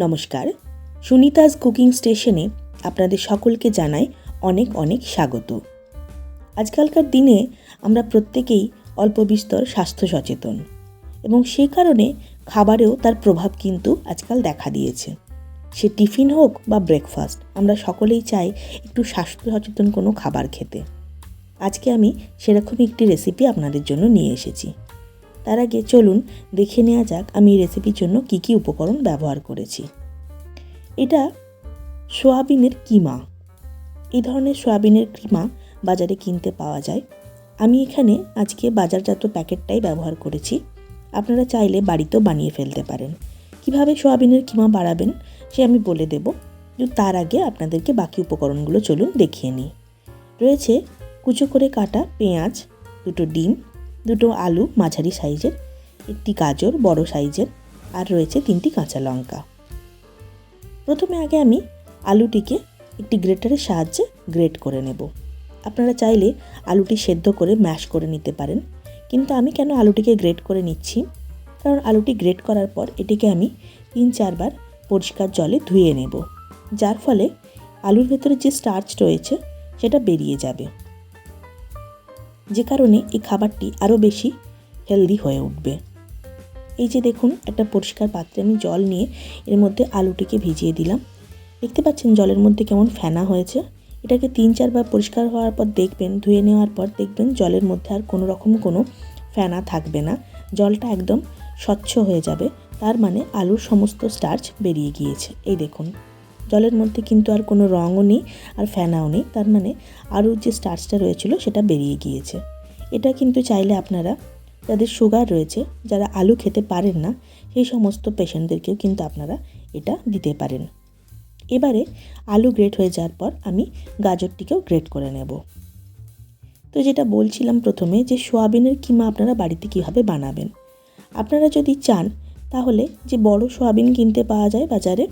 নমস্কার, সুনিতাস কুকিং স্টেশনে আপনাদের সকলকে জানাই অনেক অনেক স্বাগত। আজকালকার দিনে আমরা প্রত্যেকেই অল্প বিস্তর স্বাস্থ্য সচেতন এবং সেই কারণে খাবারেও তার প্রভাব কিন্তু আজকাল দেখা দিয়েছে। সে টিফিন হোক বা ব্রেকফাস্ট, আমরা সকলেই চাই একটু স্বাস্থ্য সচেতন কোনো খাবার খেতে। আজকে আমি সেরকমই একটি রেসিপি আপনাদের জন্য নিয়ে এসেছি। তার আগে চলুন দেখে নেওয়া যাক আমি এই রেসিপির জন্য কী কী উপকরণ ব্যবহার করেছি। এটা সয়াবিনের কিমা। এই ধরনের সয়াবিনের কিমা বাজারে কিনতে পাওয়া যায়। আমি এখানে আজকে বাজারজাত প্যাকেটটাই ব্যবহার করেছি। আপনারা চাইলে বাড়িতেও বানিয়ে ফেলতে পারেন। কিভাবে সয়াবিনের কিমা বানাবেন সে আমি বলে দেব, কিন্তু তার আগে আপনাদেরকে বাকি উপকরণগুলো চলুন দেখিয়ে নিই। রয়েছে কুচো করে কাটা পেঁয়াজ, দুটো ডিম, দুটো আলু মাঝারি সাইজের, একটি গাজর বড় সাইজের, আর রয়েছে 3টি কাঁচা লঙ্কা। প্রথমে আগে আমি আলুটিকে একটি গ্রেটারের সাহায্যে গ্রেট করে নেব। আপনারা চাইলে আলুটি সেদ্ধ করে ম্যাশ করে নিতে পারেন, কিন্তু আমি কেন আলুটিকে গ্রেট করে নিচ্ছি, কারণ আলুটি গ্রেট করার পর এটিকে আমি 3-4 বার পরিষ্কার জলে ধুয়ে নেব, যার ফলে আলুর ভেতরে যে স্টার্চ রয়েছে সেটা বেরিয়ে যাবে, যে কারণে এই খাবারটি আরও বেশি হেলদি হয়ে উঠবে। এই যে দেখুন, একটা পরিষ্কার পাত্রে আমি জল নিয়ে এর মধ্যে আলুটিকে ভিজিয়ে দিলাম। দেখতে পাচ্ছেন জলের মধ্যে কেমন ফেনা হয়েছে। এটাকে 3-4 বার পরিষ্কার হওয়ার পর দেখবেন, ধুয়ে নেওয়ার পর দেখবেন জলের মধ্যে আর কোনো রকম কোনো ফেনা থাকবে না, জলটা একদম স্বচ্ছ হয়ে যাবে। তার মানে আলুর সমস্ত স্টার্চ বেরিয়ে গিয়েছে। এই দেখুন, জলের মধ্যে কিন্তু আর কোনো রঙও নেই আর ফেনাও নেই, তার মানে আলুর যে স্টার্চটা রয়েছিল সেটা বেরিয়ে গিয়েছে। এটা কিন্তু চাইলে আপনারা, যাদের সুগার রয়েছে, যারা আলু খেতে পারেন না, সেই সমস্ত পেশেন্টদেরকেও কিন্তু আপনারা এটা দিতে পারেন। এবারে আলু গ্রেট হয়ে যাওয়ার পর আমি গাজরটিকেও গ্রেট করে নেব। তো যেটা বলছিলাম প্রথমে, যে সোয়াবিনের কিমা আপনারা বাড়িতে কীভাবে বানাবেন। আপনারা যদি চান তাহলে যে বড় সোয়াবিন কিনতে পাওয়া যায় বাজারে,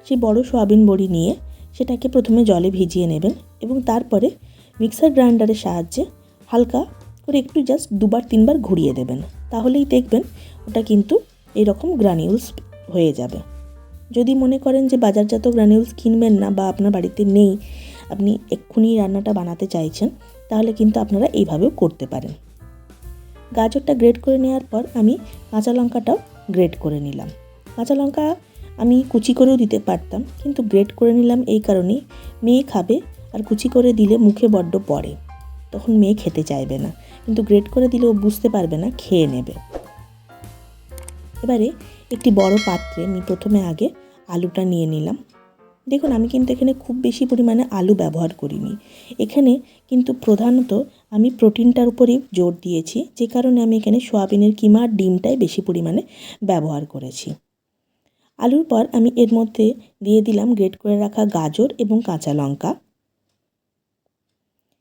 সেই বড় সোয়াবিন বড়ি নিয়ে সেটাকে প্রথমে জলে ভিজিয়ে নেবেন এবং তারপরে মিক্সার গ্রাইন্ডারের সাহায্যে হালকা করে একটু জাস্ট 2-3 বার ঘুরিয়ে দেবেন। তাহলেই দেখবেন ওটা কিন্তু এরকম গ্রানিউলস হয়ে যাবে। যদি মনে করেন যে বাজারজাত গ্রানিউলস কিনবেন না বা আপনার বাড়িতে নেই, আপনি এক্ষুনি রান্নাটা বানাতে চাইছেন, তাহলে কিন্তু আপনারা এইভাবেও করতে পারেন। গাজরটা গ্রেট করে নেওয়ার পর আমি কাঁচা লঙ্কাটাও গ্রেট করে নিলাম। কাঁচা লঙ্কা আমি কুচি করেও দিতে পারতাম, কিন্তু গ্রেট করে নিলাম এই কারণেই, মেয়ে খাবে আর কুচি করে দিলে মুখে বড্ড পড়ে, তখন মেয়ে খেতে চাইবে না, কিন্তু গ্রেট করে দিলে ও বুঝতে পারবে না, খেয়ে নেবে। এবারে একটি বড় পাত্রে আমি প্রথমে আগে আলুটা নিয়ে নিলাম। দেখুন, আমি কিন্তু এখানে খুব বেশি পরিমাণে আলু ব্যবহার করিনি। এখানে কিন্তু প্রধানত আমি প্রোটিনটার উপরেই জোর দিয়েছি, যে কারণে আমি এখানে সোয়াবিনের কিমা আর ডিমটাই বেশি পরিমাণে ব্যবহার করেছি। আলুর পর আমি এর মধ্যে দিয়ে দিলাম গ্রেট করে রাখা গাজর এবং কাঁচা লঙ্কা,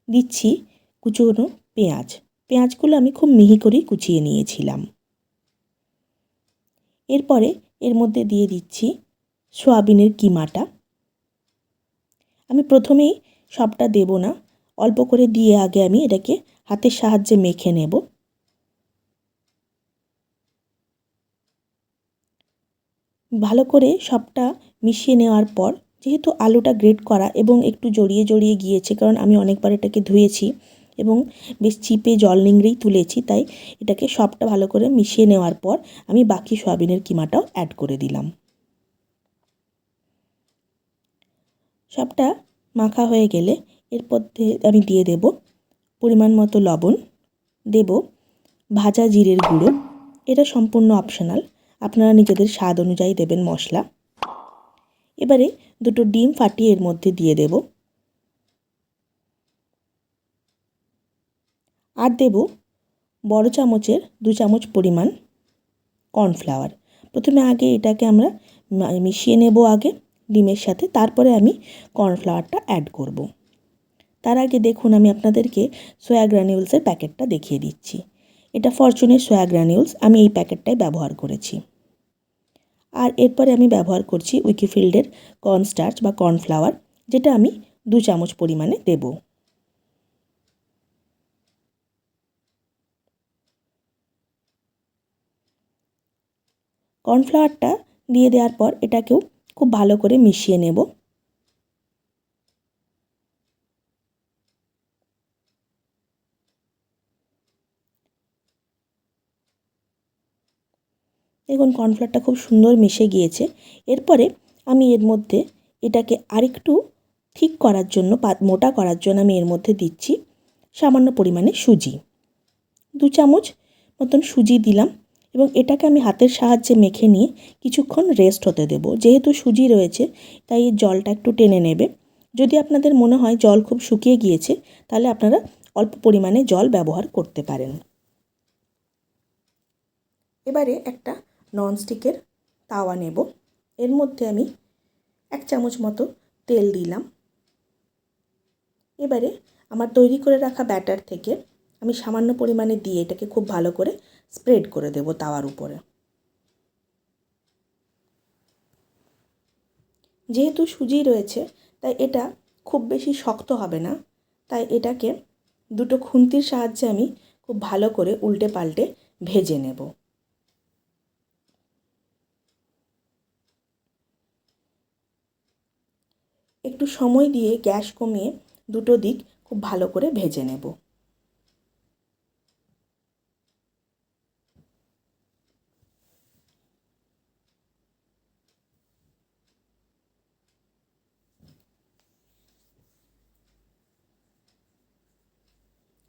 দিচ্ছি কুচনো পেঁয়াজ। পেঁয়াজগুলো আমি খুব মিহি করেই কুচিয়ে নিয়েছিলাম। এরপরে এর মধ্যে দিয়ে দিচ্ছি সোয়াবিনের কিমাটা। আমি প্রথমেই সবটা দেব না, অল্প করে দিয়ে আগে আমি এটাকে হাতের সাহায্যে মেখে নেব। ভালো করে সবটা মিশিয়ে নেওয়ার পর, যেহেতু আলুটা গ্রেট করা এবং একটু জড়িয়ে জড়িয়ে গিয়েছে, কারণ আমি অনেকবার এটাকে ধুয়েছি এবং বেশ চিপে জল নিংড়েই তুলেছি, তাই এটাকে সবটা ভালো করে মিশিয়ে নেওয়ার পর আমি বাকি সয়াবিনের কিমাটাও অ্যাড করে দিলাম। সবটা মাখা হয়ে গেলে এর মধ্যে আমি দিয়ে দেব পরিমাণ মতো লবণ, দেব ভাজা জিরের গুঁড়ো, এটা সম্পূর্ণ অপশনাল, আপনারা নিজেদের স্বাদ অনুযায়ী দেবেন মশলা। এবারে দুটো ডিম ফাটিয়ে এর মধ্যে দিয়ে দেব, আর দেব বড় চামচের 2 চামচ পরিমাণ কর্নফ্লাওয়ার। প্রথমে আগে এটাকে আমরা মিশিয়ে নেব আগে ডিমের সাথে, তারপরে আমি কর্নফ্লাওয়ারটা অ্যাড করব। তার আগে দেখুন, আমি আপনাদেরকে সয়া গ্রানিউলসের প্যাকেটটা দেখিয়ে দিচ্ছি। এটা ফরচুনের সয়া গ্রানিউলস, আমি এই প্যাকেটটাই ব্যবহার করেছি। আর এরপরে আমি ব্যবহার করছি উইকিফিল্ডের কর্নস্টার্চ বা কর্নফ্লাওয়ার, যেটা আমি 2 চামচ পরিমাণে দেব। কর্নফ্লাওয়ারটা দিয়ে দেওয়ার পর এটাকেও খুব ভালো করে মিশিয়ে নেব। দেখুন কর্নফ্লাওয়ারটা খুব সুন্দর মিশে গিয়েছে। এরপরে আমি এর মধ্যে এটাকে আরেকটু ঠিক করার জন্য মোটা করার জন্য আমি এর মধ্যে দিচ্ছি সামান্য পরিমাণে সুজি। 2 চামচ মতন সুজি দিলাম এবং এটাকে আমি হাতের সাহায্যে মেখে নিয়ে কিছুক্ষণ রেস্ট হতে দেব। যেহেতু সুজি রয়েছে তাই এর জলটা একটু টেনে নেবে। যদি আপনাদের মনে হয় জল খুব শুকিয়ে গিয়েছে তাহলে আপনারা অল্প পরিমাণে জল ব্যবহার করতে পারেন। এবারে একটা ননস্টিকের তাওয়া নেব। এর মধ্যে আমি 1 চামচ মতো তেল দিলাম। এবারে আমার তৈরি করে রাখা ব্যাটার থেকে আমি সামান্য পরিমাণে দিয়ে এটাকে খুব ভালো করে স্প্রেড করে দেব তাওয়ার উপরে। যেহেতু সুজি রয়েছে তাই এটা খুব বেশি শক্ত হবে না, তাই এটাকে দুটো খুন্তির সাহায্যে আমি খুব ভালো করে উল্টে পাল্টে ভেজে নেব। একটু সময় দিয়ে গ্যাস কমিয়ে দুটো দিক খুব ভালো করে ভেজে নেব।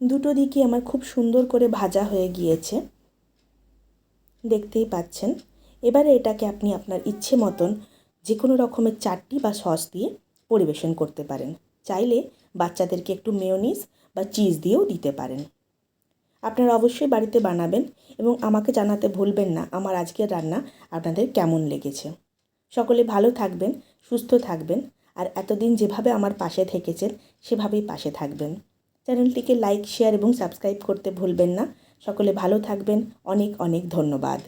দুটো দিকই আমার খুব সুন্দর করে ভাজা হয়ে গিয়েছে, দেখতেই পাচ্ছেন। এবারে এটাকে আপনি আপনার ইচ্ছে মতন যে কোনো রকমের চাটনি বা সস দিয়ে পরিবেশন করতে পারেন। চাইলে বাচ্চাদেরকে একটু মেয়োনিজ বা চিজ দিয়েও দিতে পারেন। আপনারা অবশ্যই বাড়িতে বানাবেন এবং আমাকে জানাতে ভুলবেন না আমার আজকের রান্না আপনাদের কেমন লেগেছে। সকলে ভালো থাকবেন, সুস্থ থাকবেন আর এতদিন যেভাবে আমার পাশে থেকেছেন সেভাবেই পাশে থাকবেন। চ্যানেলটিকে লাইক, শেয়ার এবং সাবস্ক্রাইব করতে ভুলবেন না। সকলে ভালো থাকবেন। অনেক অনেক ধন্যবাদ।